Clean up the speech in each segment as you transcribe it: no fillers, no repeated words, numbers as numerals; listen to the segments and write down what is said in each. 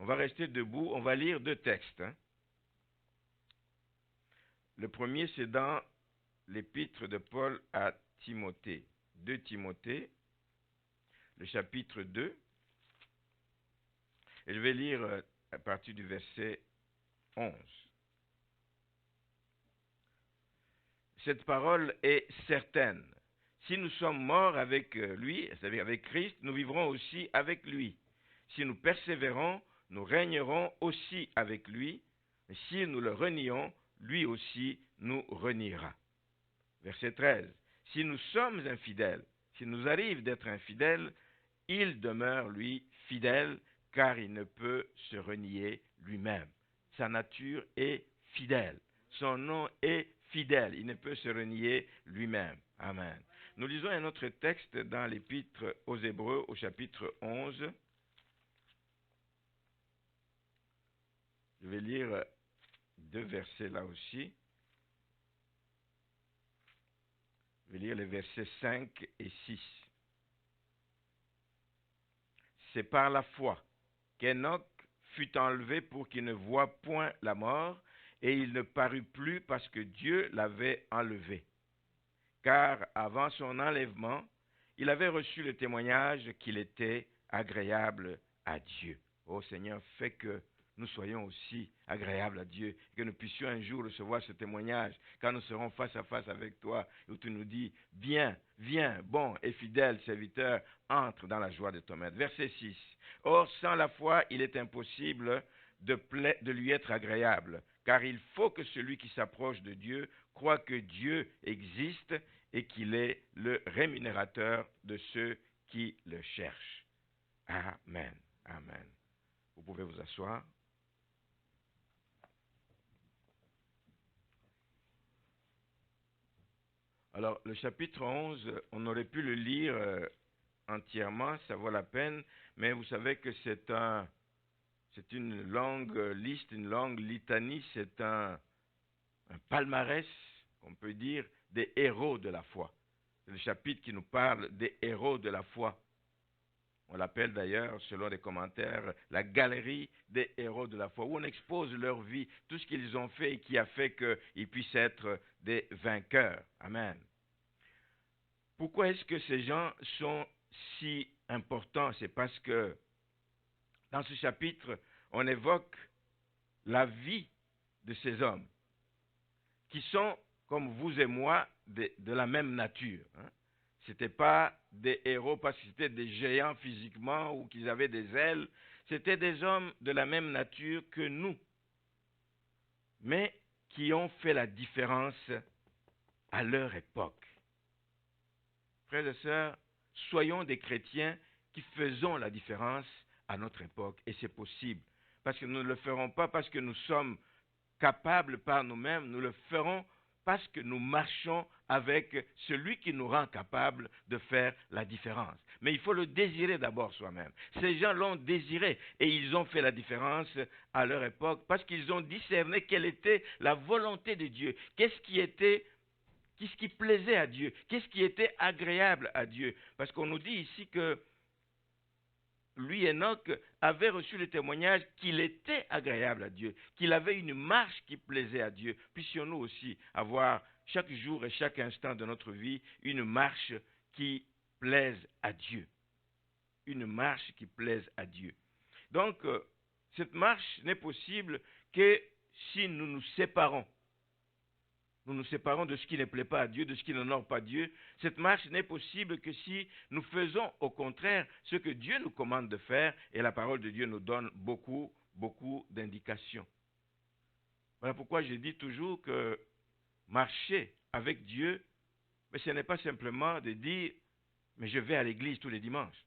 On va rester debout, on va lire deux textes. Hein. Le premier, c'est dans l'épître de Paul à Timothée. 2 Timothée, le chapitre 2. Et je vais lire à partir du verset 11. Cette parole est certaine. Si nous sommes morts avec lui, c'est-à-dire avec Christ, nous vivrons aussi avec lui. Si nous persévérons, nous régnerons aussi avec lui. Et si nous le renions, lui aussi nous reniera. Verset 13. Si nous sommes infidèles, s'il nous arrive d'être infidèles, il demeure, lui, fidèle, car il ne peut se renier lui-même. Sa nature est fidèle. Son nom est fidèle. Il ne peut se renier lui-même. Amen. Nous lisons un autre texte dans l'épître aux Hébreux, au chapitre 11. Je vais lire 2 versets là aussi. Je vais lire les versets 5 et 6. C'est par la foi qu'Enoch fut enlevé pour qu'il ne voie point la mort, et il ne parut plus parce que Dieu l'avait enlevé. Car avant son enlèvement, il avait reçu le témoignage qu'il était agréable à Dieu. Ô Seigneur, fais que nous soyons aussi agréables à Dieu, que nous puissions un jour recevoir ce témoignage, quand nous serons face à face avec toi, où tu nous dis, viens, bon et fidèle serviteur, entre dans la joie de ton maître. Verset 6. Or, sans la foi, il est impossible de lui être agréable, car il faut que celui qui s'approche de Dieu croit que Dieu existe et qu'il est le rémunérateur de ceux qui le cherchent. Amen. Amen. Vous pouvez vous asseoir. Alors, le chapitre 11, on aurait pu le lire entièrement, ça vaut la peine, mais vous savez que c'est une longue liste, une longue litanie, c'est un palmarès, on peut dire, des héros de la foi. C'est le chapitre qui nous parle des héros de la foi. On l'appelle d'ailleurs, selon les commentaires, la galerie des héros de la foi, où on expose leur vie, tout ce qu'ils ont fait et qui a fait qu'ils puissent être des vainqueurs. Amen. Pourquoi est-ce que ces gens sont si importants? C'est parce que dans ce chapitre, on évoque la vie de ces hommes qui sont, comme vous et moi, de la même nature. Hein. Ce n'étaient pas des héros parce que c'était des géants physiquement ou qu'ils avaient des ailes. C'était des hommes de la même nature que nous, mais qui ont fait la différence à leur époque. Frères et sœurs, soyons des chrétiens qui faisons la différence à notre époque. Et c'est possible. Parce que nous ne le ferons pas parce que nous sommes capables par nous-mêmes, nous le ferons parce que nous marchons avec celui qui nous rend capables de faire la différence. Mais il faut le désirer d'abord soi-même. Ces gens l'ont désiré et ils ont fait la différence à leur époque parce qu'ils ont discerné quelle était la volonté de Dieu. Qu'est-ce qui plaisait à Dieu? Qu'est-ce qui était agréable à Dieu? Parce qu'on nous dit ici que lui, Enoch, avait reçu le témoignage qu'il était agréable à Dieu, qu'il avait une marche qui plaisait à Dieu. Puissions-nous aussi avoir chaque jour et chaque instant de notre vie une marche qui plaise à Dieu. Une marche qui plaise à Dieu. Donc, cette marche n'est possible que si nous nous séparons. Nous nous séparons de ce qui ne plaît pas à Dieu, de ce qui n'honore pas Dieu. Cette marche n'est possible que si nous faisons au contraire ce que Dieu nous commande de faire, et la parole de Dieu nous donne beaucoup d'indications. Voilà pourquoi je dis toujours que marcher avec Dieu, mais ce n'est pas simplement de dire, mais je vais à l'église tous les dimanches.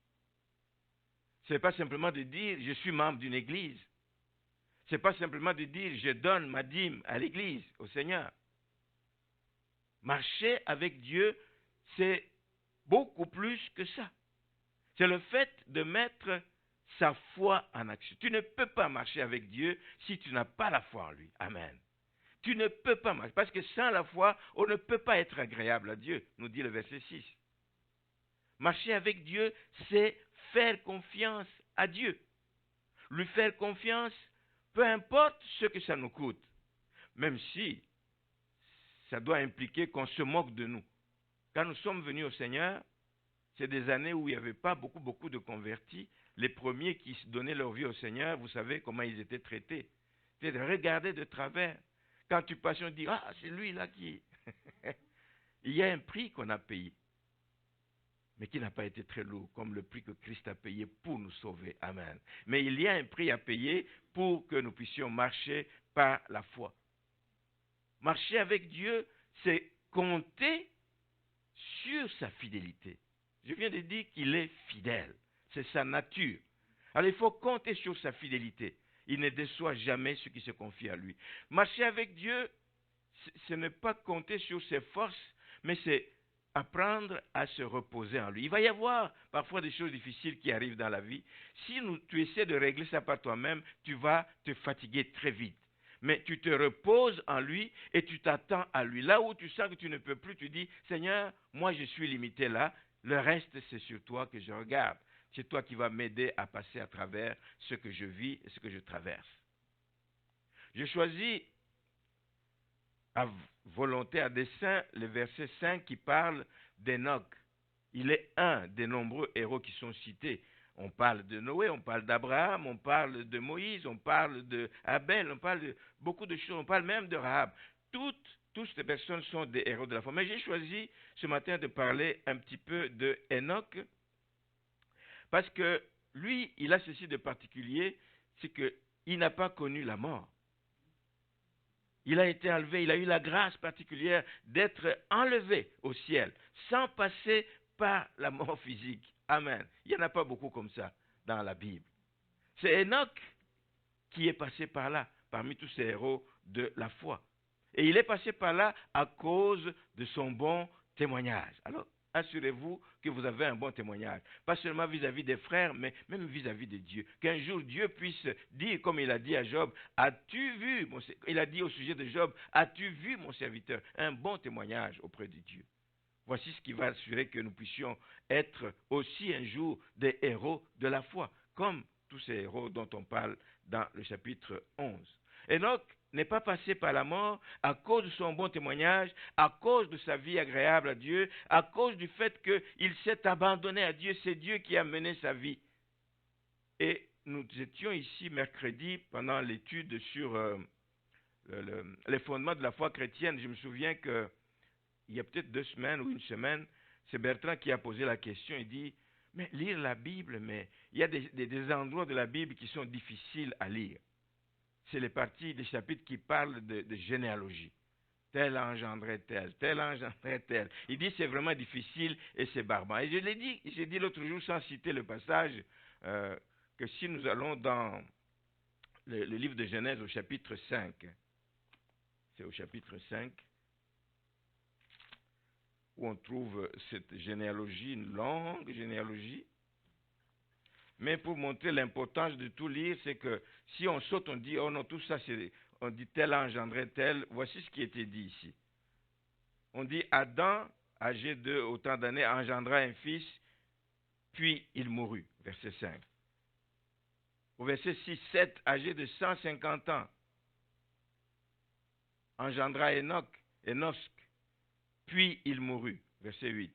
Ce n'est pas simplement de dire, je suis membre d'une église. Ce n'est pas simplement de dire, je donne ma dîme à l'église, au Seigneur. Marcher avec Dieu, c'est beaucoup plus que ça. C'est le fait de mettre sa foi en action. Tu ne peux pas marcher avec Dieu si tu n'as pas la foi en lui. Amen. Tu ne peux pas marcher. Parce que sans la foi, on ne peut pas être agréable à Dieu, nous dit le verset 6. Marcher avec Dieu, c'est faire confiance à Dieu. lui faire confiance, peu importe ce que ça nous coûte, même si ça doit impliquer qu'on se moque de nous. Quand nous sommes venus au Seigneur, c'est des années où il n'y avait pas beaucoup de convertis. Les premiers qui donnaient leur vie au Seigneur, vous savez comment ils étaient traités. C'était de regarder de travers. Quand tu passes, on dit, ah, c'est lui là qui... Il y a un prix qu'on a payé, mais qui n'a pas été très lourd, comme le prix que Christ a payé pour nous sauver. Amen. Mais il y a un prix à payer pour que nous puissions marcher par la foi. Marcher avec Dieu, c'est compter sur sa fidélité. Je viens de dire qu'il est fidèle. C'est sa nature. Alors il faut compter sur sa fidélité. Il ne déçoit jamais ceux qui se confient à lui. Marcher avec Dieu, ce n'est pas compter sur ses forces, mais c'est apprendre à se reposer en lui. Il va y avoir parfois des choses difficiles qui arrivent dans la vie. Si tu essaies de régler ça par toi-même, tu vas te fatiguer très vite. Mais tu te reposes en lui et tu t'attends à lui. Là où tu sens que tu ne peux plus, tu dis, Seigneur, moi je suis limité là, le reste c'est sur toi que je regarde. C'est toi qui vas m'aider à passer à travers ce que je vis et ce que je traverse. Je choisis à volonté, à dessein, le verset 5 qui parle d'Enoch. Il est un des nombreux héros qui sont cités. On parle de Noé, on parle d'Abraham, on parle de Moïse, on parle d'Abel, on parle de beaucoup de choses, on parle même de Rahab. Toutes ces personnes sont des héros de la foi. Mais j'ai choisi ce matin de parler un petit peu de Enoch, parce que lui, il a ceci de particulier, c'est qu'il n'a pas connu la mort. Il a été enlevé, il a eu la grâce particulière d'être enlevé au ciel, sans passer par la mort physique. Amen. Il n'y en a pas beaucoup comme ça dans la Bible. C'est Enoch qui est passé par là, parmi tous ces héros de la foi. Et il est passé par là à cause de son bon témoignage. Alors, assurez-vous que vous avez un bon témoignage. Pas seulement vis-à-vis des frères, mais même vis-à-vis de Dieu. Qu'un jour Dieu puisse dire, comme il a dit à Job, as-tu vu, il a dit au sujet de Job, as-tu vu mon serviteur? Un bon témoignage auprès de Dieu. Voici ce qui va assurer que nous puissions être aussi un jour des héros de la foi, comme tous ces héros dont on parle dans le chapitre 11. Enoch n'est pas passé par la mort à cause de son bon témoignage, à cause de sa vie agréable à Dieu, à cause du fait qu'il s'est abandonné à Dieu. C'est Dieu qui a mené sa vie. Et nous étions ici mercredi pendant l'étude sur les fondements de la foi chrétienne. Je me souviens que il y a peut-être 2 semaines ou 1 semaine, c'est Bertrand qui a posé la question. Il dit, mais lire la Bible, mais il y a des endroits de la Bible qui sont difficiles à lire. C'est les parties des chapitres qui parlent de généalogie. Tel engendrait tel, tel engendrait tel. Il dit c'est vraiment difficile et c'est barbare. Et je l'ai dit, j'ai dit l'autre jour sans citer le passage, que si nous allons dans le livre de Genèse au chapitre 5, c'est au chapitre 5, où on trouve cette généalogie, une longue généalogie. Mais pour montrer l'importance de tout lire, c'est que si on saute, on dit, oh non, tout ça, on dit tel engendrait tel. Voici ce qui était dit ici. On dit, Adam, âgé de autant d'années, engendra un fils, puis il mourut. Verset 5. Au verset 6, 7, âgé de 150 ans, engendra Enoch, puis il mourut. Verset 8.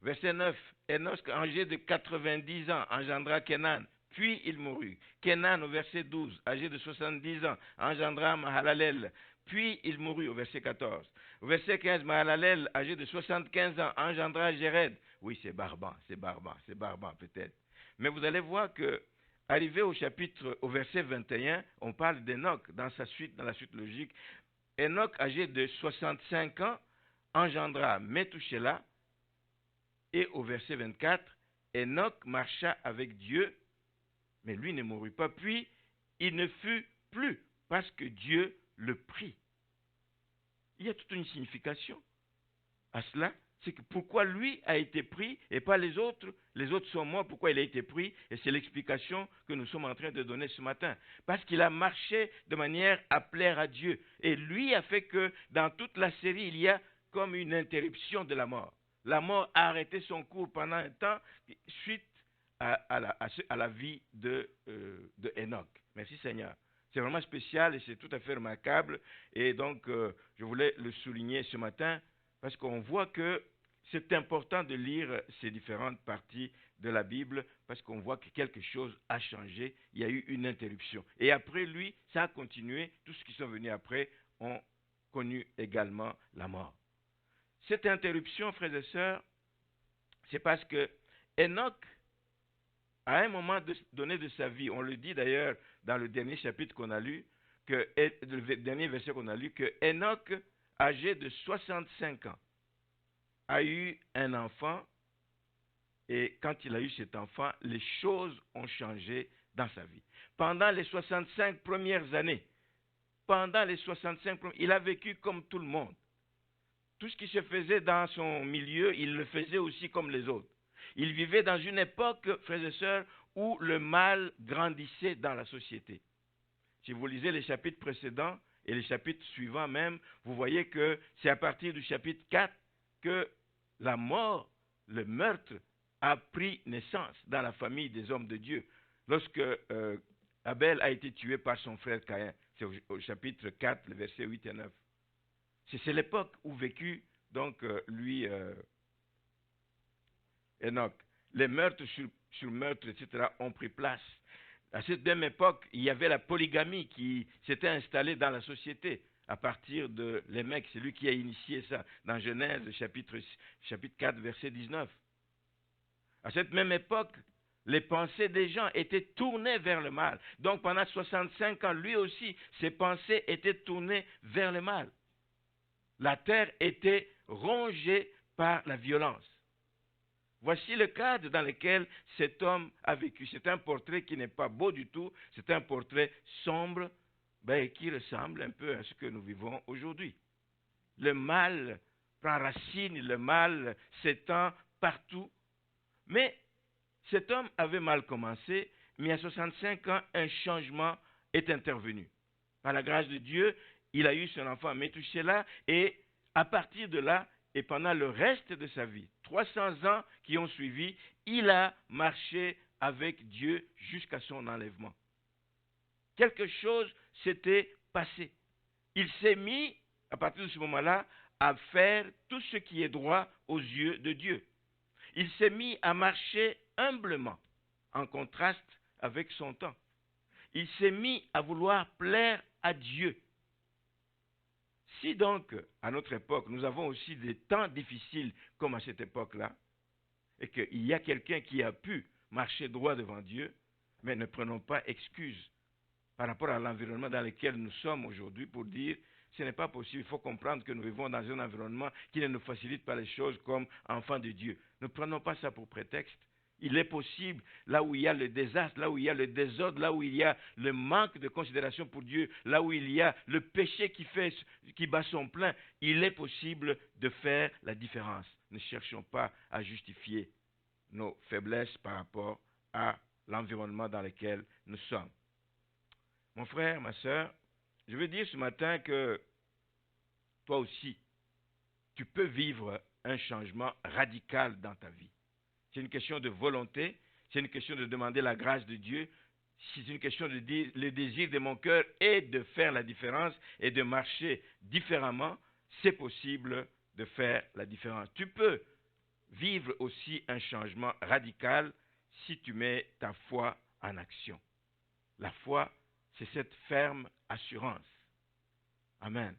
Verset 9. Enoch, âgé de 90 ans, engendra Kenan, puis il mourut. Kenan, au verset 12, âgé de 70 ans, engendra Mahalalel, puis il mourut, au verset 14. Au verset 15, Mahalalel, âgé de 75 ans, engendra Jéred. Oui, c'est barbant peut-être. Mais vous allez voir que, arrivé au verset 21, on parle d'Enoch dans la suite logique. Enoch, âgé de 65 ans, engendra Methushélah, et au verset 24, Enoch marcha avec Dieu, mais lui ne mourut pas, puis il ne fut plus, parce que Dieu le prit. Il y a toute une signification à cela, c'est que pourquoi lui a été pris et pas les autres sont morts, pourquoi il a été pris, et c'est l'explication que nous sommes en train de donner ce matin. Parce qu'il a marché de manière à plaire à Dieu, et lui a fait que dans toute la série, il y a comme une interruption de la mort. La mort a arrêté son cours pendant un temps suite à la vie de Enoch. Merci Seigneur. C'est vraiment spécial et c'est tout à fait remarquable. Et donc, je voulais le souligner ce matin parce qu'on voit que c'est important de lire ces différentes parties de la Bible parce qu'on voit que quelque chose a changé. Il y a eu une interruption. Et après lui, ça a continué. Tous ceux qui sont venus après ont connu également la mort. Cette interruption, frères et sœurs, c'est parce que Enoch, à un moment donné de sa vie, on le dit d'ailleurs dans le dernier chapitre qu'on a lu, le dernier verset qu'on a lu, que Enoch, âgé de 65 ans, a eu un enfant, et quand il a eu cet enfant, les choses ont changé dans sa vie. Pendant les 65 premières années, il a vécu comme tout le monde. Tout ce qui se faisait dans son milieu, il le faisait aussi comme les autres. Il vivait dans une époque, frères et sœurs, où le mal grandissait dans la société. Si vous lisez les chapitres précédents et les chapitres suivants même, vous voyez que c'est à partir du chapitre 4 que la mort, le meurtre, a pris naissance dans la famille des hommes de Dieu. Lorsque Abel a été tué par son frère Caïn, c'est au chapitre 4, le verset 8 et 9. C'est l'époque où vécut donc Enoch. Les meurtres sur meurtres, etc. ont pris place. À cette même époque, il y avait la polygamie qui s'était installée dans la société à partir de Lémec. C'est lui qui a initié ça dans Genèse chapitre 4, verset 19. À cette même époque, les pensées des gens étaient tournées vers le mal. Donc pendant 65 ans, lui aussi, ses pensées étaient tournées vers le mal. La terre était rongée par la violence. Voici le cadre dans lequel cet homme a vécu. C'est un portrait qui n'est pas beau du tout. C'est un portrait sombre qui ressemble un peu à ce que nous vivons aujourd'hui. Le mal prend racine, le mal s'étend partout. Mais cet homme avait mal commencé, mais à 65 ans, un changement est intervenu. Par la grâce de Dieu, il a eu son enfant Méthusélah et à partir de là, et pendant le reste de sa vie, 300 ans qui ont suivi, il a marché avec Dieu jusqu'à son enlèvement. Quelque chose s'était passé. Il s'est mis, à partir de ce moment-là, à faire tout ce qui est droit aux yeux de Dieu. Il s'est mis à marcher humblement, en contraste avec son temps. Il s'est mis à vouloir plaire à Dieu. Si donc, à notre époque, nous avons aussi des temps difficiles comme à cette époque-là, et qu'il y a quelqu'un qui a pu marcher droit devant Dieu, mais ne prenons pas excuse par rapport à l'environnement dans lequel nous sommes aujourd'hui pour dire ce n'est pas possible, il faut comprendre que nous vivons dans un environnement qui ne nous facilite pas les choses comme enfants de Dieu. Ne prenons pas ça pour prétexte. Il est possible, là où il y a le désastre, là où il y a le désordre, là où il y a le manque de considération pour Dieu, là où il y a le péché qui bat son plein, il est possible de faire la différence. Ne cherchons pas à justifier nos faiblesses par rapport à l'environnement dans lequel nous sommes. Mon frère, ma soeur, je veux dire ce matin que toi aussi, tu peux vivre un changement radical dans ta vie. C'est une question de volonté, c'est une question de demander la grâce de Dieu, c'est une question de dire le désir de mon cœur est de faire la différence et de marcher différemment. C'est possible de faire la différence. Tu peux vivre aussi un changement radical si tu mets ta foi en action. La foi, c'est cette ferme assurance. Amen.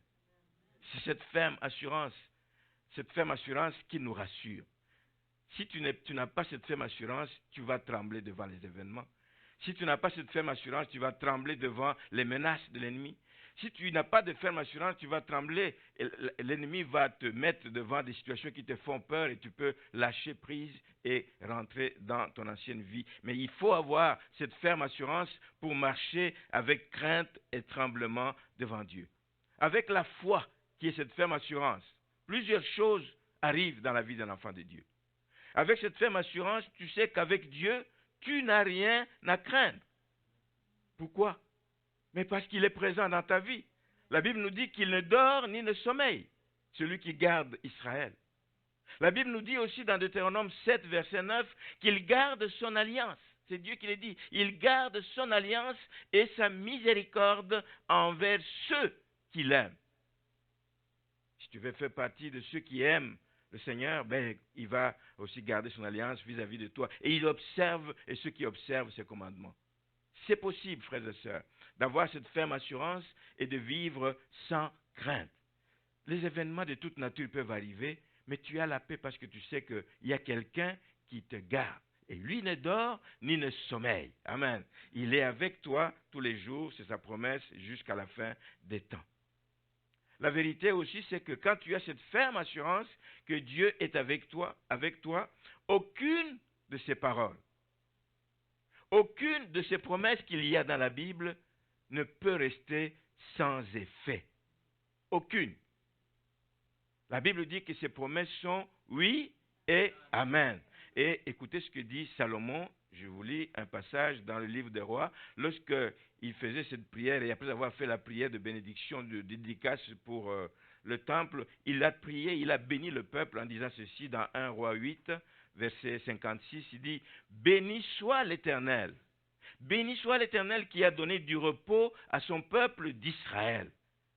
C'est cette ferme assurance qui nous rassure. Si tu n'as pas cette ferme assurance, tu vas trembler devant les événements. Si tu n'as pas cette ferme assurance, tu vas trembler devant les menaces de l'ennemi. Si tu n'as pas de ferme assurance, tu vas trembler. L'ennemi va te mettre devant des situations qui te font peur et tu peux lâcher prise et rentrer dans ton ancienne vie. Mais il faut avoir cette ferme assurance pour marcher avec crainte et tremblement devant Dieu. Avec la foi qui est cette ferme assurance, plusieurs choses arrivent dans la vie d'un enfant de Dieu. Avec cette ferme assurance, tu sais qu'avec Dieu, tu n'as rien à craindre. Pourquoi? Mais parce qu'il est présent dans ta vie. La Bible nous dit qu'il ne dort ni ne sommeille, celui qui garde Israël. La Bible nous dit aussi dans Deutéronome 7, verset 9, qu'il garde son alliance. C'est Dieu qui le dit. Il garde son alliance et sa miséricorde envers ceux qui l'aiment. Si tu veux faire partie de ceux qui aiment le Seigneur, ben, il va aussi garder son alliance vis-à-vis de toi. Et il observe, et ceux qui observent ses commandements. C'est possible, frères et sœurs, d'avoir cette ferme assurance et de vivre sans crainte. Les événements de toute nature peuvent arriver, mais tu as la paix parce que tu sais qu'il y a quelqu'un qui te garde. Et lui ne dort ni ne sommeille. Amen. Il est avec toi tous les jours, c'est sa promesse, jusqu'à la fin des temps. La vérité aussi, c'est que quand tu as cette ferme assurance que Dieu est avec toi, aucune de ses paroles, aucune de ces promesses qu'il y a dans la Bible ne peut rester sans effet. Aucune. La Bible dit que ces promesses sont oui et amen. Et écoutez ce que dit Salomon. Je vous lis un passage dans le livre des rois. Lorsqu'il faisait cette prière et après avoir fait la prière de bénédiction, de dédicace pour le temple, il a prié, il a béni le peuple en disant ceci dans 1 roi 8, verset 56. Il dit « Béni soit l'Éternel. Béni soit l'Éternel qui a donné du repos à son peuple d'Israël. »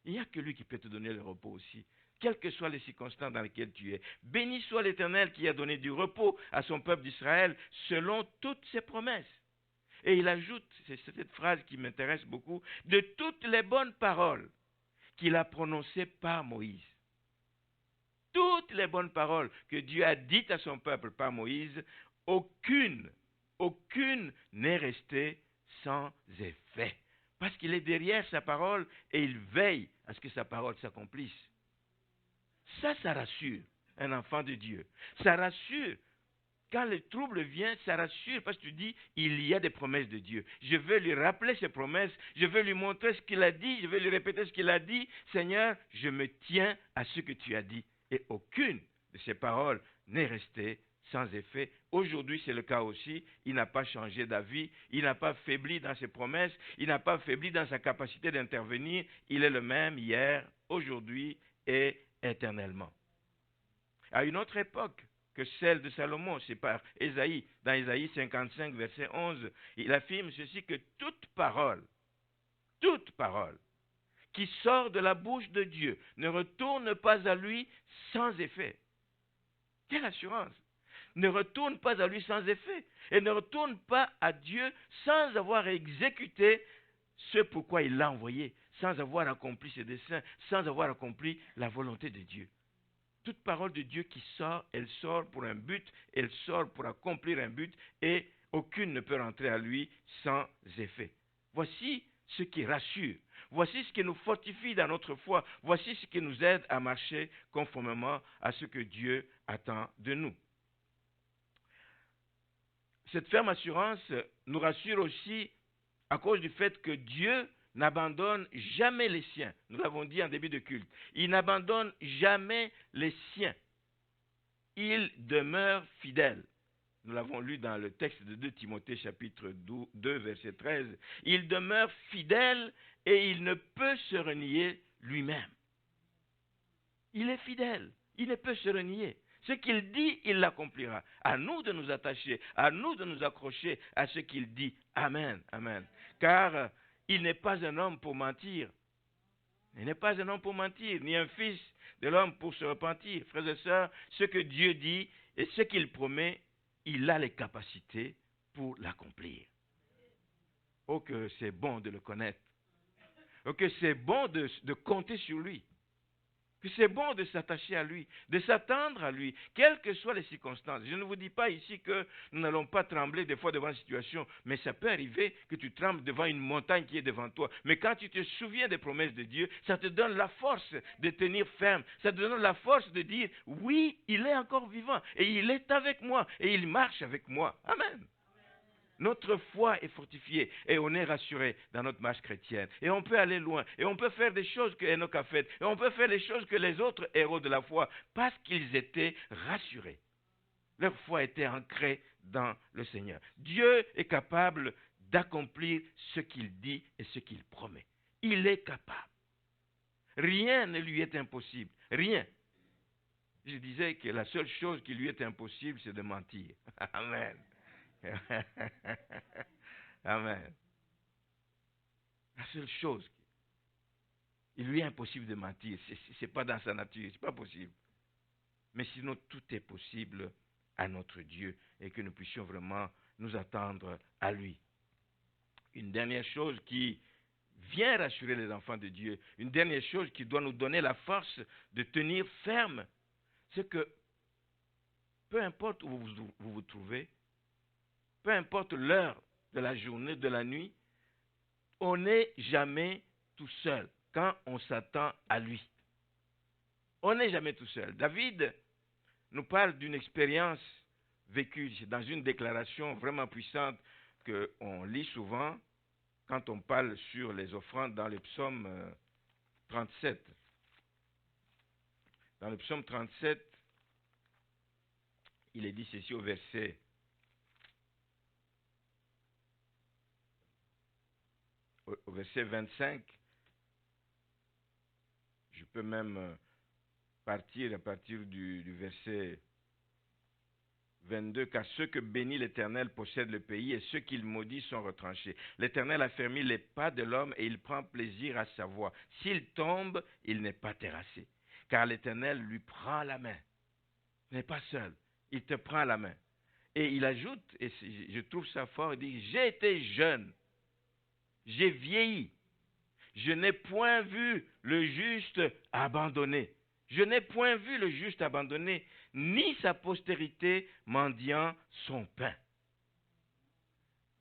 Il n'y a que lui qui peut te donner le repos aussi, quelles que soient les circonstances dans lesquelles tu es. Béni soit l'Éternel qui a donné du repos à son peuple d'Israël selon toutes ses promesses. Et il ajoute, c'est cette phrase qui m'intéresse beaucoup, de toutes les bonnes paroles qu'il a prononcées par Moïse. Toutes les bonnes paroles que Dieu a dites à son peuple par Moïse, aucune n'est restée sans effet. Parce qu'il est derrière sa parole et il veille à ce que sa parole s'accomplisse. Ça rassure un enfant de Dieu. Ça rassure. Quand le trouble vient, ça rassure parce que tu dis, il y a des promesses de Dieu. Je veux lui rappeler ses promesses, je veux lui montrer ce qu'il a dit, je veux lui répéter ce qu'il a dit. Seigneur, je me tiens à ce que tu as dit. Et aucune de ces paroles n'est restée sans effet. Aujourd'hui, c'est le cas aussi. Il n'a pas changé d'avis, il n'a pas faibli dans ses promesses, il n'a pas faibli dans sa capacité d'intervenir. Il est le même hier, aujourd'hui et éternellement. À une autre époque que celle de Salomon, c'est par Ésaïe, dans Ésaïe 55, verset 11, il affirme ceci, que toute parole qui sort de la bouche de Dieu ne retourne pas à lui sans effet. Quelle assurance! Ne retourne pas à lui sans effet et ne retourne pas à Dieu sans avoir exécuté ce pourquoi il l'a envoyé, sans avoir accompli ses desseins, sans avoir accompli la volonté de Dieu. Toute parole de Dieu qui sort, elle sort pour un but, elle sort pour accomplir un but et aucune ne peut rentrer à lui sans effet. Voici ce qui rassure. Voici ce qui nous fortifie dans notre foi. Voici ce qui nous aide à marcher conformément à ce que Dieu attend de nous. Cette ferme assurance nous rassure aussi à cause du fait que Dieu n'abandonne jamais les siens. Nous l'avons dit en début de culte. Il n'abandonne jamais les siens. Il demeure fidèle. Nous l'avons lu dans le texte de 2 Timothée chapitre 2 verset 13. Il demeure fidèle et il ne peut se renier lui-même. Il est fidèle. Il ne peut se renier. Ce qu'il dit, il l'accomplira. À nous de nous attacher, à nous de nous accrocher à ce qu'il dit. Amen, amen. Car il n'est pas un homme pour mentir. Il n'est pas un homme pour mentir, ni un fils de l'homme pour se repentir. Frères et sœurs, ce que Dieu dit et ce qu'il promet, il a les capacités pour l'accomplir. Oh, que c'est bon de le connaître. Oh, que c'est bon de compter sur lui. Que c'est bon de s'attacher à lui, de s'attendre à lui, quelles que soient les circonstances. Je ne vous dis pas ici que nous n'allons pas trembler des fois devant une situation, mais ça peut arriver que tu trembles devant une montagne qui est devant toi. Mais quand tu te souviens des promesses de Dieu, ça te donne la force de tenir ferme. Ça te donne la force de dire, oui, il est encore vivant, et il est avec moi, et il marche avec moi. Amen. Notre foi est fortifiée et on est rassuré dans notre marche chrétienne. Et on peut aller loin. Et on peut faire des choses que Enoch a faites. Et on peut faire des choses que les autres héros de la foi parce qu'ils étaient rassurés. Leur foi était ancrée dans le Seigneur. Dieu est capable d'accomplir ce qu'il dit et ce qu'il promet. Il est capable. Rien ne lui est impossible. Rien. Je disais que la seule chose qui lui est impossible, c'est de mentir. Amen. Amen. La seule chose, il lui est impossible de mentir. Ce n'est pas dans sa nature, ce n'est pas possible. Mais sinon, tout est possible à notre Dieu et que nous puissions vraiment nous attendre à lui. Une dernière chose qui vient rassurer les enfants de Dieu, une dernière chose qui doit nous donner la force de tenir ferme, c'est que peu importe où vous vous trouvez, peu importe l'heure de la journée, de la nuit, on n'est jamais tout seul quand on s'attend à lui. On n'est jamais tout seul. David nous parle d'une expérience vécue dans une déclaration vraiment puissante qu'on lit souvent quand on parle sur les offrandes dans le psaume 37. Dans le psaume 37, il est dit ceci au verset 25. Je peux même partir à partir du verset 22, car ceux que bénit l'Éternel possèdent le pays et ceux qu'il maudit sont retranchés. L'Éternel a fermé les pas de l'homme et il prend plaisir à sa voix. S'il tombe, il n'est pas terrassé, car l'Éternel lui prend la main. Il n'est pas seul, il te prend la main. Et il ajoute, et je trouve ça fort, il dit, j'ai été jeune, j'ai vieilli, je n'ai point vu le juste abandonné. Je n'ai point vu le juste abandonné, ni sa postérité mendiant son pain.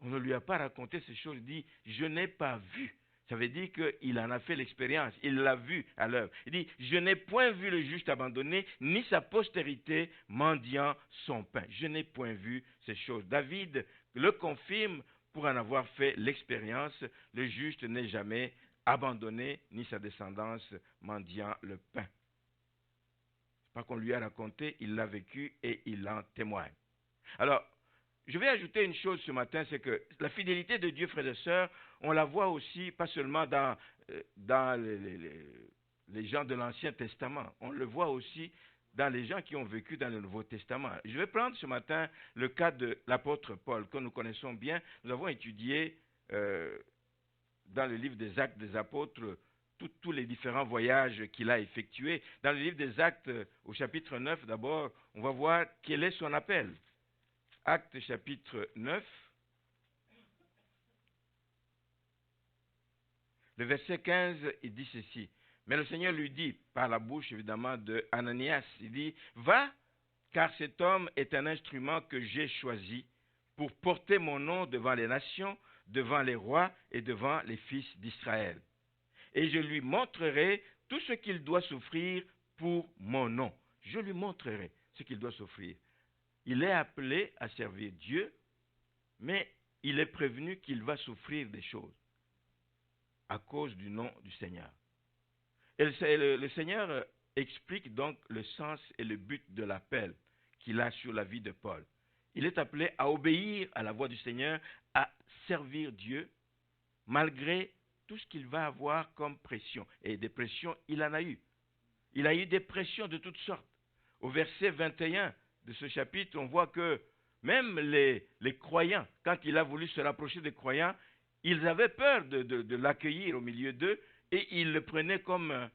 On ne lui a pas raconté ces choses, il dit, je n'ai pas vu. Ça veut dire qu'il en a fait l'expérience, il l'a vu à l'œuvre. Il dit, je n'ai point vu le juste abandonné, ni sa postérité mendiant son pain. Je n'ai point vu ces choses. David le confirme pour en avoir fait l'expérience. Le juste n'est jamais abandonné, ni sa descendance mendiant le pain. Pas qu'on lui a raconté, il l'a vécu et il en témoigne. Alors, je vais ajouter une chose ce matin, c'est que la fidélité de Dieu, frères et sœurs, on la voit aussi, pas seulement dans les gens de l'Ancien Testament, on le voit aussi dans les gens qui ont vécu dans le Nouveau Testament. Je vais prendre ce matin le cas de l'apôtre Paul, que nous connaissons bien. Nous avons étudié dans le livre des Actes des Apôtres tous les différents voyages qu'il a effectués. Dans le livre des Actes, au chapitre 9, d'abord, on va voir quel est son appel. Actes chapitre 9, le verset 15, il dit ceci. Mais le Seigneur lui dit, par la bouche évidemment de Ananias, il dit, va, car cet homme est un instrument que j'ai choisi pour porter mon nom devant les nations, devant les rois et devant les fils d'Israël. Et je lui montrerai tout ce qu'il doit souffrir pour mon nom. Je lui montrerai ce qu'il doit souffrir. Il est appelé à servir Dieu, mais il est prévenu qu'il va souffrir des choses à cause du nom du Seigneur. Et le Seigneur explique donc le sens et le but de l'appel qu'il a sur la vie de Paul. Il est appelé à obéir à la voix du Seigneur, à servir Dieu, malgré tout ce qu'il va avoir comme pression. Et des pressions, il en a eu. Il a eu des pressions de toutes sortes. Au verset 21 de ce chapitre, on voit que même les croyants, quand il a voulu se rapprocher des croyants, ils avaient peur de l'accueillir au milieu d'eux et ils le prenaient comme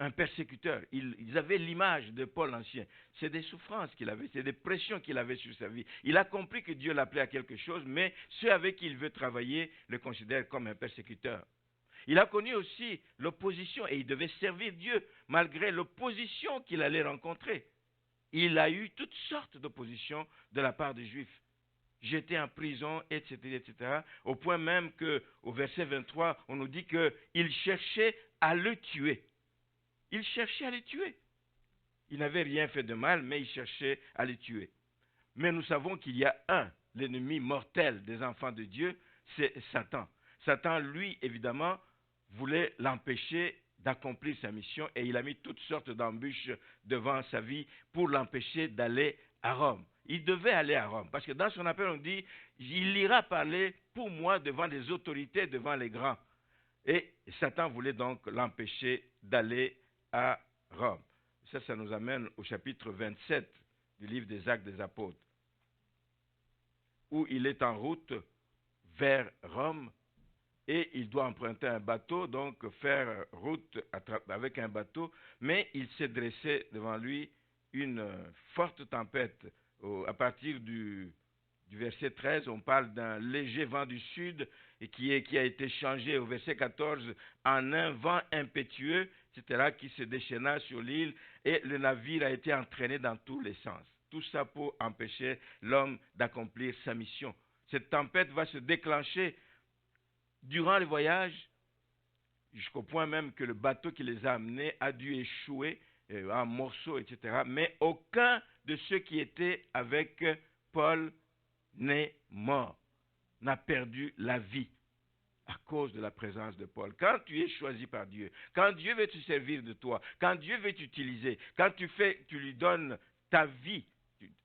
un persécuteur. Ils avaient l'image de Paul l'Ancien. C'est des souffrances qu'il avait, c'est des pressions qu'il avait sur sa vie. Il a compris que Dieu l'appelait à quelque chose, mais ceux avec qui il veut travailler le considèrent comme un persécuteur. Il a connu aussi l'opposition et il devait servir Dieu malgré l'opposition qu'il allait rencontrer. Il a eu toutes sortes d'oppositions de la part des Juifs. J'étais en prison, etc., etc., au point même qu'au verset 23, on nous dit qu'il cherchait à le tuer. Il cherchait à le tuer. Il n'avait rien fait de mal, mais il cherchait à le tuer. Mais nous savons qu'il y a l'ennemi mortel des enfants de Dieu, c'est Satan. Satan, lui, évidemment, voulait l'empêcher d'accomplir sa mission et il a mis toutes sortes d'embûches devant sa vie pour l'empêcher d'aller à Rome. Il devait aller à Rome parce que dans son appel on dit il ira parler pour moi devant les autorités, devant les grands. Et Satan voulait donc l'empêcher d'aller à Rome. Ça nous amène au chapitre 27 du livre des Actes des Apôtres, où il est en route vers Rome et il doit emprunter un bateau, donc faire route avec un bateau, mais il s'est dressé devant lui une forte tempête. À partir du verset 13, on parle d'un léger vent du sud et qui a été changé au verset 14 en un vent impétueux, etc., qui se déchaîna sur l'île et le navire a été entraîné dans tous les sens. Tout ça pour empêcher l'homme d'accomplir sa mission. Cette tempête va se déclencher durant le voyage, jusqu'au point même que le bateau qui les a amenés a dû échouer en morceaux, etc. Mais aucun de ceux qui étaient avec Paul n'est mort, n'a perdu la vie à cause de la présence de Paul. Quand tu es choisi par Dieu, quand Dieu veut te servir de toi, quand Dieu veut t'utiliser, quand tu lui donnes ta vie,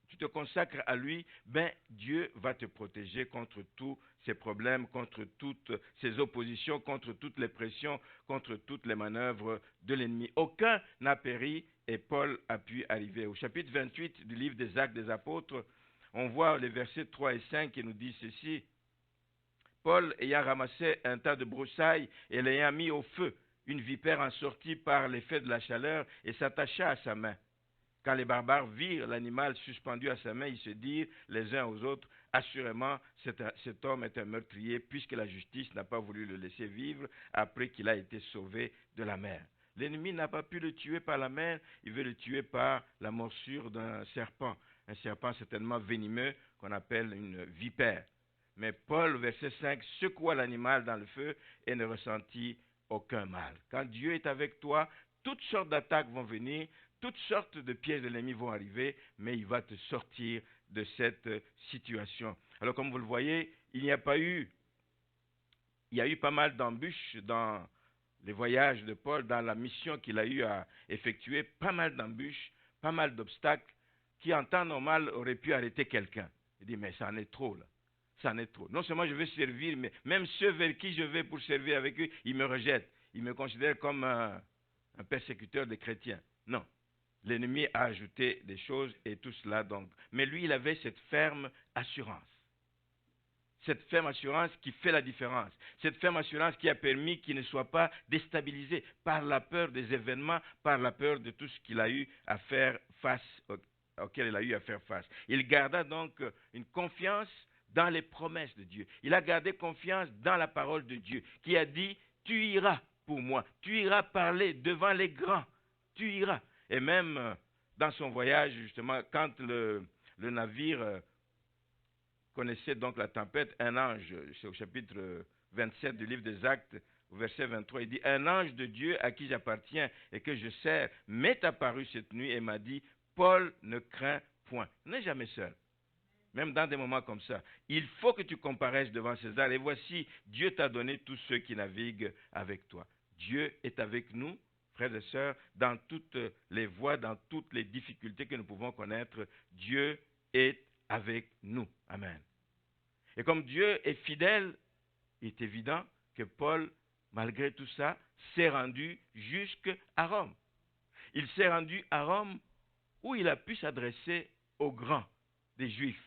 tu te consacres à lui, ben Dieu va te protéger contre tous ces problèmes, contre toutes ces oppositions, contre toutes les pressions, contre toutes les manœuvres de l'ennemi. Aucun n'a péri et Paul a pu arriver. Au chapitre 28 du livre des Actes des Apôtres, on voit les versets 3 et 5 qui nous disent ceci. Paul ayant ramassé un tas de broussailles et l'ayant mis au feu, une vipère en sortit par l'effet de la chaleur et s'attacha à sa main. Quand les barbares virent l'animal suspendu à sa main, ils se dirent les uns aux autres, assurément cet homme est un meurtrier puisque la justice n'a pas voulu le laisser vivre après qu'il a été sauvé de la mer. L'ennemi n'a pas pu le tuer par la mer, il veut le tuer par la morsure d'un serpent. Un serpent certainement venimeux qu'on appelle une vipère. Mais Paul, verset 5, secoua l'animal dans le feu et ne ressentit aucun mal. Quand Dieu est avec toi, toutes sortes d'attaques vont venir, toutes sortes de pièges de l'ennemi vont arriver, mais il va te sortir de cette situation. Alors comme vous le voyez, il y a eu pas mal d'embûches dans les voyages de Paul, dans la mission qu'il a eu à effectuer, pas mal d'embûches, pas mal d'obstacles qui en temps normal auraient pu arrêter quelqu'un. Il dit mais ça en est trop là. Ça en est trop. Non seulement je veux servir, mais même ceux vers qui je vais pour servir avec eux, ils me rejettent. Ils me considèrent comme un persécuteur des chrétiens. Non. L'ennemi a ajouté des choses et tout cela donc. Mais lui, il avait cette ferme assurance. Cette ferme assurance qui fait la différence. Cette ferme assurance qui a permis qu'il ne soit pas déstabilisé par la peur des événements, par la peur de tout ce qu'il a eu à faire face, auquel il a eu à faire face. Il garda donc une confiance dans les promesses de Dieu. Il a gardé confiance dans la parole de Dieu qui a dit, tu iras pour moi, tu iras parler devant les grands, tu iras. Et même dans son voyage, justement, quand le navire connaissait donc la tempête, un ange, c'est au chapitre 27 du livre des Actes, au verset 23, il dit, un ange de Dieu à qui j'appartiens et que je sers m'est apparu cette nuit et m'a dit, Paul, ne crains point. Tu n'es jamais seul. Même dans des moments comme ça. Il faut que tu comparaisses devant César. Et voici, Dieu t'a donné tous ceux qui naviguent avec toi. Dieu est avec nous, frères et sœurs, dans toutes les voies, dans toutes les difficultés que nous pouvons connaître. Dieu est avec nous. Amen. Et comme Dieu est fidèle, il est évident que Paul, malgré tout ça, s'est rendu jusqu'à Rome. Il s'est rendu à Rome où il a pu s'adresser aux grands des Juifs.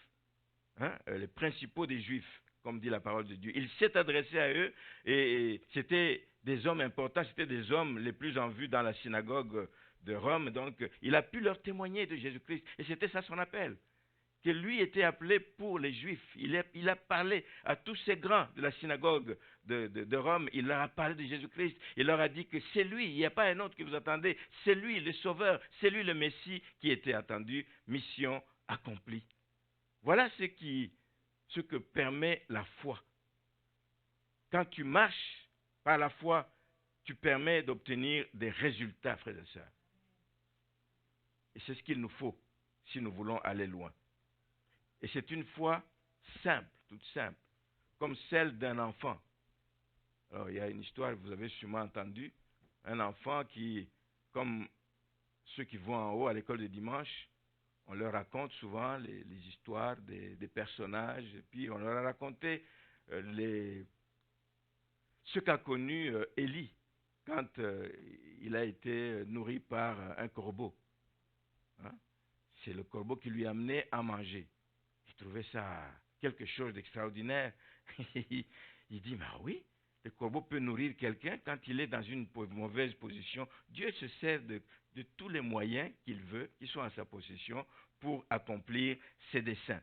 Les principaux des Juifs, comme dit la parole de Dieu. Il s'est adressé à eux et c'était des hommes importants, c'était des hommes les plus en vue dans la synagogue de Rome. Donc, il a pu leur témoigner de Jésus-Christ et c'était ça son appel. Que lui était appelé pour les Juifs. Il a parlé à tous ces grands de la synagogue de Rome. Il leur a parlé de Jésus-Christ. Il leur a dit que c'est lui, il n'y a pas un autre que vous attendez. C'est lui le Sauveur, c'est lui le Messie qui était attendu. Mission accomplie. Voilà ce que permet la foi. Quand tu marches par la foi, tu permets d'obtenir des résultats, frères et sœurs. Et c'est ce qu'il nous faut si nous voulons aller loin. Et c'est une foi simple, toute simple, comme celle d'un enfant. Alors, il y a une histoire, vous avez sûrement entendu, un enfant qui, comme ceux qui vont en haut à l'école de dimanche, on leur raconte souvent les histoires des personnages, et puis on leur a raconté ce qu'a connu Élie quand il a été nourri par un corbeau. Hein? C'est le corbeau qui lui amenait à manger. Il trouvait ça quelque chose d'extraordinaire. Il dit, mais oui, le corbeau peut nourrir quelqu'un quand il est dans une mauvaise position. Dieu se sert de tous les moyens qu'il veut, qui sont à sa possession, pour accomplir ses desseins.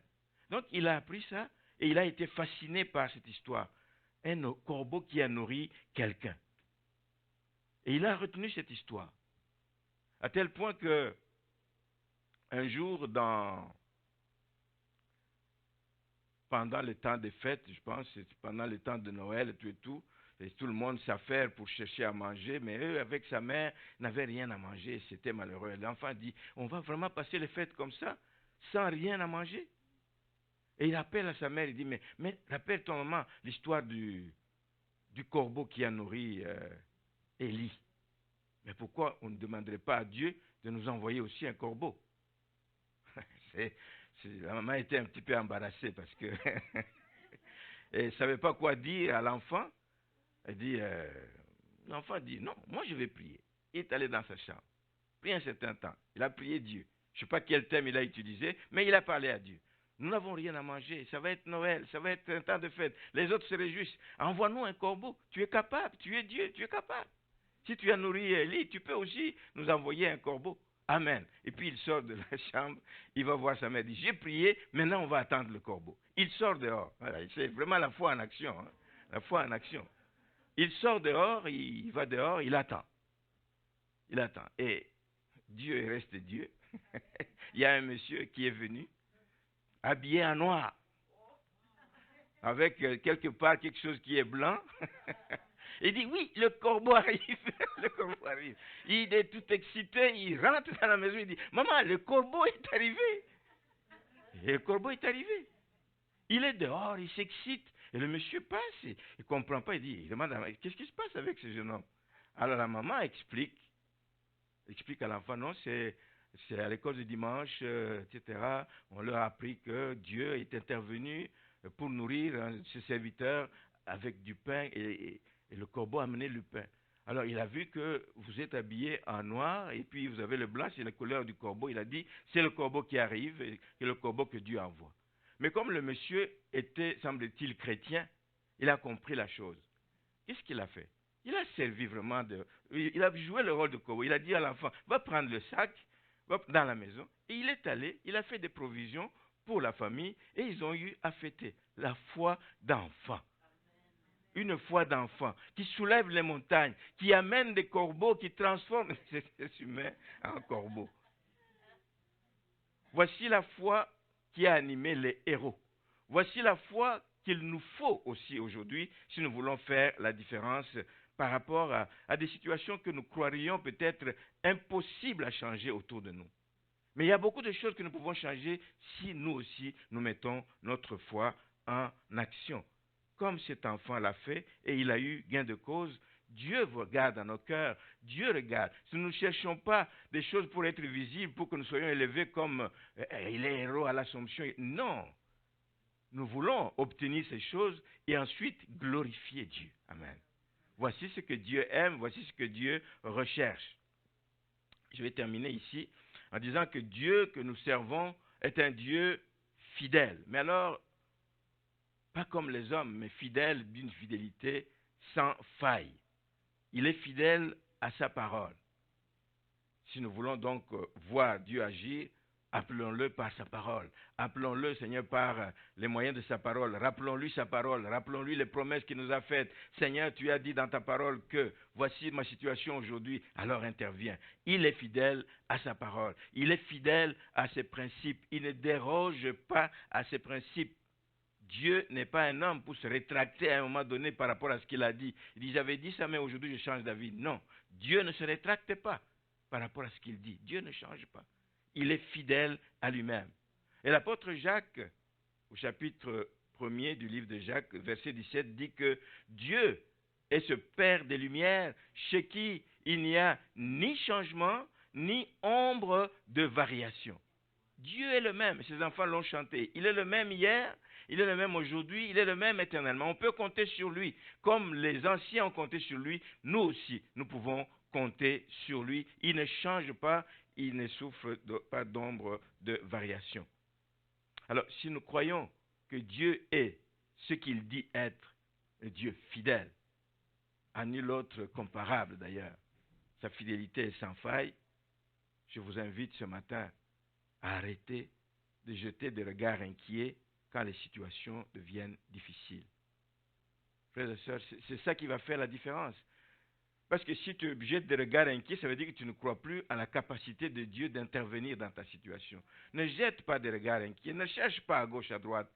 Donc il a appris ça et il a été fasciné par cette histoire. Un corbeau qui a nourri quelqu'un. Et il a retenu cette histoire. À tel point que un jour, pendant le temps des fêtes, je pense, pendant le temps de Noël et tout le monde s'affaire pour chercher à manger, mais eux, avec sa mère, n'avaient rien à manger, c'était malheureux. L'enfant dit, on va vraiment passer les fêtes comme ça, sans rien à manger? Et il appelle à sa mère, il dit, mais rappelle ton maman l'histoire du corbeau qui a nourri Élie. Mais pourquoi on ne demanderait pas à Dieu de nous envoyer aussi un corbeau? La maman était un petit peu embarrassée parce que elle ne savait pas quoi dire à l'enfant. Elle dit, l'enfant dit, non, moi je vais prier. Il est allé dans sa chambre, prié un certain temps. Il a prié Dieu. Je ne sais pas quel thème il a utilisé, mais il a parlé à Dieu. Nous n'avons rien à manger, ça va être Noël, ça va être un temps de fête. Les autres se réjouissent. Envoie-nous un corbeau, tu es capable, tu es Dieu, tu es capable. Si tu as nourri Élie, tu peux aussi nous envoyer un corbeau. Amen. Et puis il sort de la chambre, il va voir sa mère, il dit, j'ai prié, maintenant on va attendre le corbeau. Il sort dehors. Voilà, c'est vraiment la foi en action. Hein? La foi en action. Il sort dehors, il va dehors, il attend. Il attend. Et Dieu est resté Dieu. Il y a un monsieur qui est venu, habillé en noir, avec quelque part quelque chose qui est blanc. Il dit, oui, le corbeau arrive. Le corbeau arrive. Il est tout excité, il rentre dans la maison, il dit, maman, le corbeau est arrivé. Et le corbeau est arrivé. Il est dehors, il s'excite. Et le monsieur passe, il ne comprend pas, il demande, qu'est-ce qui se passe avec ce jeune homme? Alors la maman explique à l'enfant, non, c'est à l'école du dimanche, etc. On leur a appris que Dieu est intervenu pour nourrir ses serviteurs avec du pain et le corbeau a amené le pain. Alors il a vu que vous êtes habillé en noir et puis vous avez le blanc, c'est la couleur du corbeau. Il a dit, c'est le corbeau qui arrive et le corbeau que Dieu envoie. Mais comme le monsieur était, semble-t-il, chrétien, il a compris la chose. Qu'est-ce qu'il a fait? Il a servi vraiment il a joué le rôle de corbeau. Il a dit à l'enfant, va prendre le sac, va dans la maison. Et il est allé, il a fait des provisions pour la famille et ils ont eu à fêter la foi d'enfant. Une foi d'enfant qui soulève les montagnes, qui amène des corbeaux, qui transforme ces êtres humains en corbeaux. Voici la foi qui a animé les héros. Voici la foi qu'il nous faut aussi aujourd'hui si nous voulons faire la différence par rapport à des situations que nous croirions peut-être impossibles à changer autour de nous. Mais il y a beaucoup de choses que nous pouvons changer si nous aussi nous mettons notre foi en action. Comme cet enfant l'a fait et il a eu gain de cause, Dieu regarde dans nos cœurs, Dieu regarde. Si nous ne cherchons pas des choses pour être visibles, pour que nous soyons élevés comme les héros à l'Assomption, non. Nous voulons obtenir ces choses et ensuite glorifier Dieu. Amen. Voici ce que Dieu aime, voici ce que Dieu recherche. Je vais terminer ici en disant que Dieu que nous servons est un Dieu fidèle. Mais alors, pas comme les hommes, mais fidèle d'une fidélité sans faille. Il est fidèle à sa parole. Si nous voulons donc voir Dieu agir, appelons-le par sa parole. Appelons-le, Seigneur, par les moyens de sa parole. Rappelons-lui sa parole. Rappelons-lui les promesses qu'il nous a faites. Seigneur, tu as dit dans ta parole que voici ma situation aujourd'hui, alors interviens. Il est fidèle à sa parole. Il est fidèle à ses principes. Il ne déroge pas à ses principes. Dieu n'est pas un homme pour se rétracter à un moment donné par rapport à ce qu'il a dit. Il dit, j'avais dit ça, mais aujourd'hui je change d'avis. Non, Dieu ne se rétracte pas par rapport à ce qu'il dit. Dieu ne change pas. Il est fidèle à lui-même. Et l'apôtre Jacques, au chapitre 1er du livre de Jacques, verset 17, dit que Dieu est ce Père des Lumières chez qui il n'y a ni changement, ni ombre de variation. Dieu est le même, ses enfants l'ont chanté. Il est le même hier, il est le même aujourd'hui, il est le même éternellement. On peut compter sur lui. Comme les anciens ont compté sur lui, nous aussi, nous pouvons compter sur lui. Il ne change pas, il ne souffre pas d'ombre de variation. Alors, si nous croyons que Dieu est ce qu'il dit être, un Dieu fidèle, à nul autre comparable d'ailleurs, sa fidélité est sans faille, je vous invite ce matin à arrêter de jeter des regards inquiets quand les situations deviennent difficiles. Frères et sœurs, c'est ça qui va faire la différence. Parce que si tu jettes des regards inquiets, ça veut dire que tu ne crois plus à la capacité de Dieu d'intervenir dans ta situation. Ne jette pas des regards inquiets, ne cherche pas à gauche, à droite.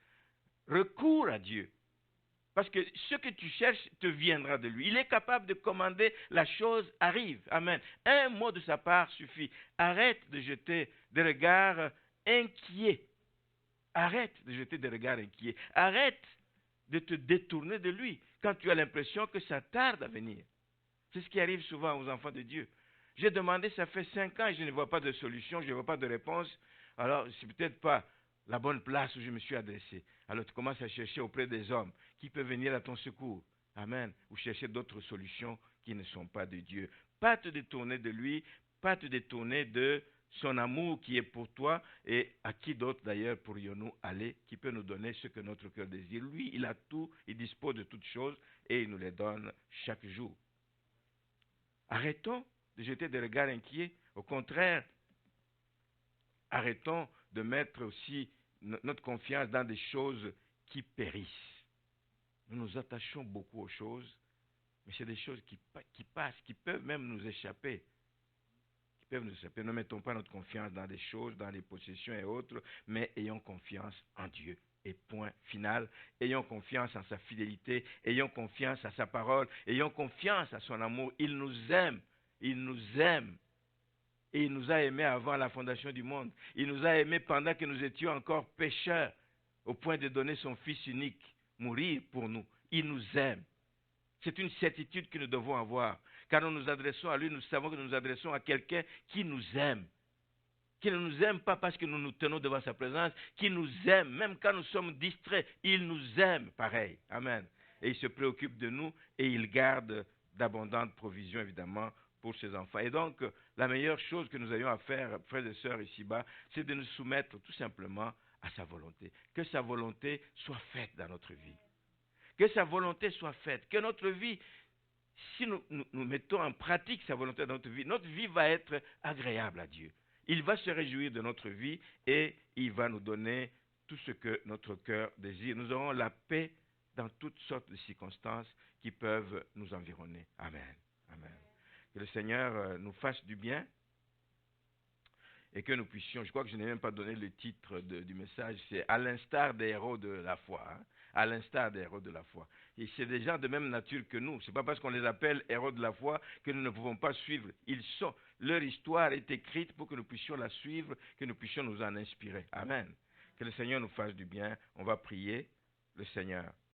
Recours à Dieu. Parce que ce que tu cherches te viendra de lui. Il est capable de commander, la chose arrive. Amen. Un mot de sa part suffit. Arrête de jeter des regards inquiets. Arrête de jeter des regards inquiets. Arrête de te détourner de lui quand tu as l'impression que ça tarde à venir. C'est ce qui arrive souvent aux enfants de Dieu. J'ai demandé, ça fait 5 ans et je ne vois pas de solution, je ne vois pas de réponse. Alors, c'est peut-être pas la bonne place où je me suis adressé. Alors, tu commences à chercher auprès des hommes qui peuvent venir à ton secours. Amen. Ou chercher d'autres solutions qui ne sont pas de Dieu. Pas te détourner de lui, pas te détourner de son amour qui est pour toi et à qui d'autre d'ailleurs pourrions-nous aller, qui peut nous donner ce que notre cœur désire. Lui, il a tout, il dispose de toutes choses et il nous les donne chaque jour. Arrêtons de jeter des regards inquiets. Au contraire, arrêtons de mettre aussi notre confiance dans des choses qui périssent. Nous nous attachons beaucoup aux choses, mais c'est des choses qui passent, qui peuvent même nous échapper. Ne mettons pas notre confiance dans des choses, dans les possessions et autres, mais ayons confiance en Dieu. Et point final. Ayons confiance en sa fidélité, ayons confiance à sa parole, ayons confiance à son amour. Il nous aime, il nous aime. Et il nous a aimés avant la fondation du monde. Il nous a aimés pendant que nous étions encore pécheurs, au point de donner son Fils unique, mourir pour nous. Il nous aime. C'est une certitude que nous devons avoir. Quand nous nous adressons à lui, nous savons que nous nous adressons à quelqu'un qui nous aime. Qui ne nous aime pas parce que nous nous tenons devant sa présence, qui nous aime, même quand nous sommes distraits, il nous aime pareil. Amen. Et il se préoccupe de nous et il garde d'abondantes provisions, évidemment, pour ses enfants. Et donc, la meilleure chose que nous ayons à faire, frères et sœurs, ici-bas, c'est de nous soumettre tout simplement à sa volonté. Que sa volonté soit faite dans notre vie. Que sa volonté soit faite. Que notre vie, si nous mettons en pratique sa volonté dans notre vie va être agréable à Dieu. Il va se réjouir de notre vie et il va nous donner tout ce que notre cœur désire. Nous aurons la paix dans toutes sortes de circonstances qui peuvent nous environner. Amen. Amen. Que le Seigneur nous fasse du bien et que nous puissions, je crois que je n'ai même pas donné le titre du message, c'est à l'instar des héros de la foi. Hein? À l'instar des héros de la foi. Et c'est des gens de même nature que nous. Ce n'est pas parce qu'on les appelle héros de la foi que nous ne pouvons pas suivre. Leur histoire est écrite pour que nous puissions la suivre, que nous puissions nous en inspirer. Amen. Que le Seigneur nous fasse du bien. On va prier le Seigneur.